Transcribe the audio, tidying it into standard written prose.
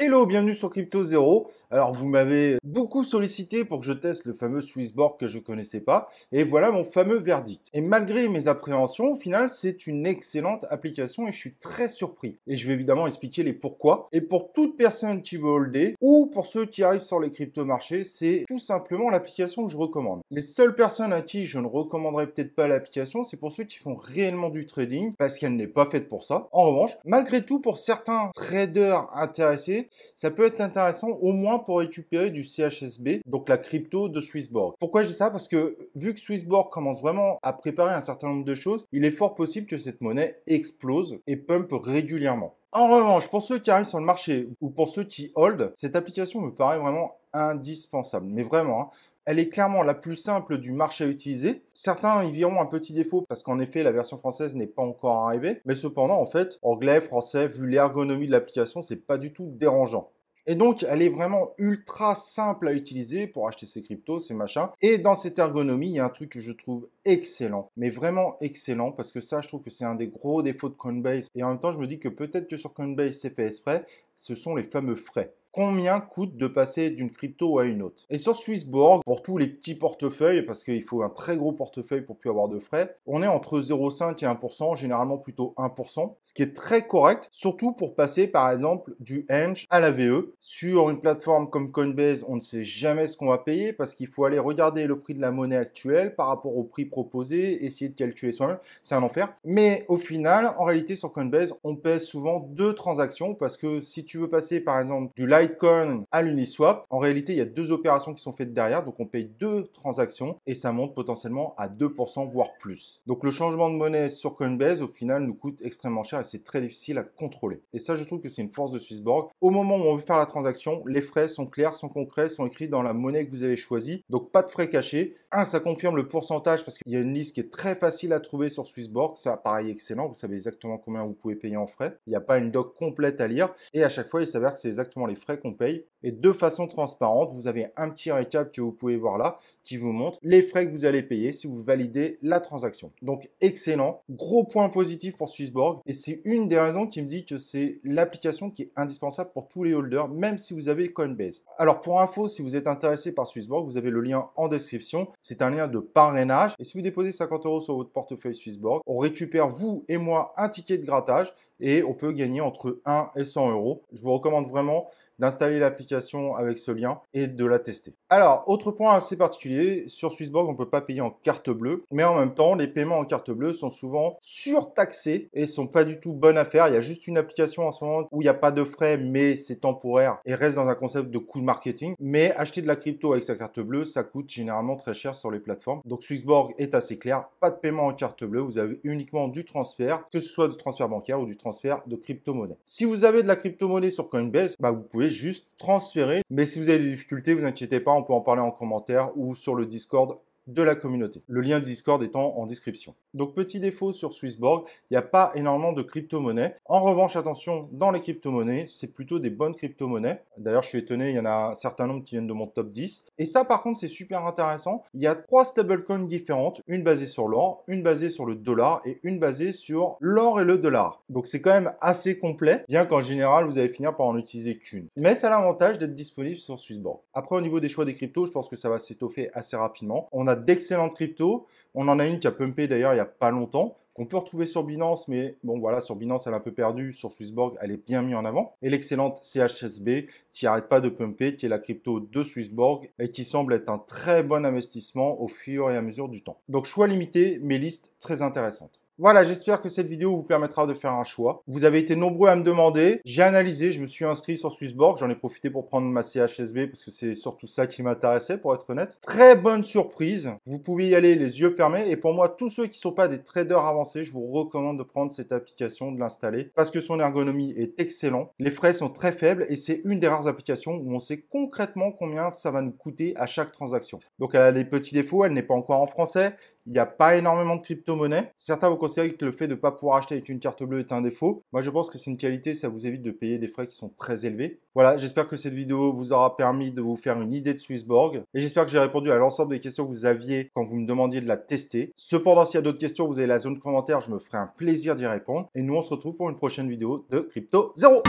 Hello, bienvenue sur Crypto Zero. Alors, vous m'avez beaucoup sollicité pour que je teste le fameux Swissborg que je connaissais pas. Et voilà mon fameux verdict. Et malgré mes appréhensions, au final, c'est une excellente application et je suis très surpris. Et je vais évidemment expliquer les pourquoi. Et pour toute personne qui veut holder ou pour ceux qui arrivent sur les crypto-marchés, c'est tout simplement l'application que je recommande. Les seules personnes à qui je ne recommanderais peut-être pas l'application, c'est pour ceux qui font réellement du trading parce qu'elle n'est pas faite pour ça. En revanche, malgré tout, pour certains traders intéressés, ça peut être intéressant au moins pour récupérer du CHSB, donc la crypto de Swissborg. Pourquoi je dis ça? Parce que vu que Swissborg commence vraiment à préparer un certain nombre de choses, il est fort possible que cette monnaie explose et pump régulièrement. En revanche, pour ceux qui arrivent sur le marché ou pour ceux qui hold, cette application me paraît vraiment indispensable. Mais vraiment, hein. Elle est clairement la plus simple du marché à utiliser. Certains y verront un petit défaut parce qu'en effet, la version française n'est pas encore arrivée. Mais cependant, en fait, anglais, français, vu l'ergonomie de l'application, c'est pas du tout dérangeant. Et donc, elle est vraiment ultra simple à utiliser pour acheter ses cryptos, ces machins. Et dans cette ergonomie, il y a un truc que je trouve excellent, mais vraiment excellent, parce que ça, je trouve que c'est un des gros défauts de Coinbase. Et en même temps, je me dis que peut-être que sur Coinbase, c'est fait exprès, ce sont les fameux frais. Combien coûte de passer d'une crypto à une autre? Et sur Swissborg, pour tous les petits portefeuilles, parce qu'il faut un très gros portefeuille pour plus avoir de frais, on est entre 0,5 et 1%, généralement plutôt 1%, ce qui est très correct, surtout pour passer par exemple du Henge à la VE. Sur une plateforme comme Coinbase, on ne sait jamais ce qu'on va payer parce qu'il faut aller regarder le prix de la monnaie actuelle par rapport au prix proposé, essayer de calculer soi-même, c'est un enfer. Mais au final, en réalité sur Coinbase, on paie souvent deux transactions parce que si tu veux passer par exemple du Litecoin à l'Uniswap, en réalité, il y a deux opérations qui sont faites derrière, donc on paye deux transactions et ça monte potentiellement à 2%, voire plus. Donc le changement de monnaie sur Coinbase, au final, nous coûte extrêmement cher et c'est très difficile à contrôler. Et ça, je trouve que c'est une force de Swissborg. Au moment où on veut faire la transaction, les frais sont clairs, sont concrets, sont écrits dans la monnaie que vous avez choisie, donc pas de frais cachés. Ça confirme le pourcentage parce qu'il y a une liste qui est très facile à trouver sur Swissborg, ça pareil excellent, vous savez exactement combien vous pouvez payer en frais. Il n'y a pas une doc complète à lire et à chaque fois, il s'avère que c'est exactement les frais qu'on paye et de façon transparente. Vous avez un petit récap que vous pouvez voir là qui vous montre les frais que vous allez payer si vous validez la transaction. Donc excellent, gros point positif pour Swissborg et c'est une des raisons qui me dit que c'est l'application qui est indispensable pour tous les holders, même si vous avez Coinbase. Alors pour info, si vous êtes intéressé par Swissborg, vous avez le lien en description. C'est un lien de parrainage et si vous déposez 50 € sur votre portefeuille Swissborg, on récupère vous et moi un ticket de grattage et on peut gagner entre 1 et 100 €. Je vous recommande vraiment d'installer l'application avec ce lien et de la tester. Alors, autre point assez particulier, sur Swissborg, on ne peut pas payer en carte bleue, mais en même temps, les paiements en carte bleue sont souvent surtaxés et sont pas du tout bonne affaire. Il y a juste une application en ce moment où il n'y a pas de frais, mais c'est temporaire et reste dans un concept de coût de marketing. Mais acheter de la crypto avec sa carte bleue, ça coûte généralement très cher sur les plateformes. Donc Swissborg est assez clair, pas de paiement en carte bleue, vous avez uniquement du transfert, que ce soit du transfert bancaire ou du transfert de crypto-monnaie. Si vous avez de la crypto-monnaie sur Coinbase, vous pouvez juste transférer. Mais si vous avez des difficultés, vous inquiétez pas, on peut en parler en commentaire ou sur le Discord de la communauté. Le lien du Discord étant en description. Donc petit défaut sur Swissborg, il n'y a pas énormément de crypto-monnaies. En revanche, attention, dans les crypto-monnaies, c'est plutôt des bonnes crypto-monnaies. D'ailleurs, je suis étonné, il y en a un certain nombre qui viennent de mon top 10. Et ça, par contre, c'est super intéressant. Il y a 3 stablecoins différentes, une basée sur l'or, une basée sur le dollar et une basée sur l'or et le dollar. Donc c'est quand même assez complet, bien qu'en général, vous allez finir par en utiliser qu'une. Mais ça a l'avantage d'être disponible sur Swissborg. Après, au niveau des choix des cryptos, je pense que ça va s'étoffer assez rapidement. On a d'excellentes cryptos. On en a une qui a pumpé d'ailleurs il n'y a pas longtemps, qu'on peut retrouver sur Binance, mais bon voilà, sur Binance elle est un peu perdue, sur Swissborg elle est bien mise en avant. Et l'excellente CHSB qui n'arrête pas de pumper, qui est la crypto de Swissborg et qui semble être un très bon investissement au fur et à mesure du temps. Donc choix limité, mais liste très intéressante. Voilà, j'espère que cette vidéo vous permettra de faire un choix. Vous avez été nombreux à me demander. J'ai analysé, je me suis inscrit sur Swissborg. J'en ai profité pour prendre ma CHSB parce que c'est surtout ça qui m'intéressait, pour être honnête. Très bonne surprise. Vous pouvez y aller les yeux fermés. Et pour moi, tous ceux qui ne sont pas des traders avancés, je vous recommande de prendre cette application, de l'installer parce que son ergonomie est excellente. Les frais sont très faibles et c'est une des rares applications où on sait concrètement combien ça va nous coûter à chaque transaction. Donc elle a des petits défauts, elle n'est pas encore en français. Il n'y a pas énormément de crypto-monnaies. Certains vont considérer que le fait de ne pas pouvoir acheter avec une carte bleue est un défaut. Moi, je pense que c'est une qualité, ça vous évite de payer des frais qui sont très élevés. Voilà, j'espère que cette vidéo vous aura permis de vous faire une idée de Swissborg. Et j'espère que j'ai répondu à l'ensemble des questions que vous aviez quand vous me demandiez de la tester. Cependant, s'il y a d'autres questions, vous avez la zone de commentaires, je me ferai un plaisir d'y répondre. Et nous, on se retrouve pour une prochaine vidéo de Crypto Zero.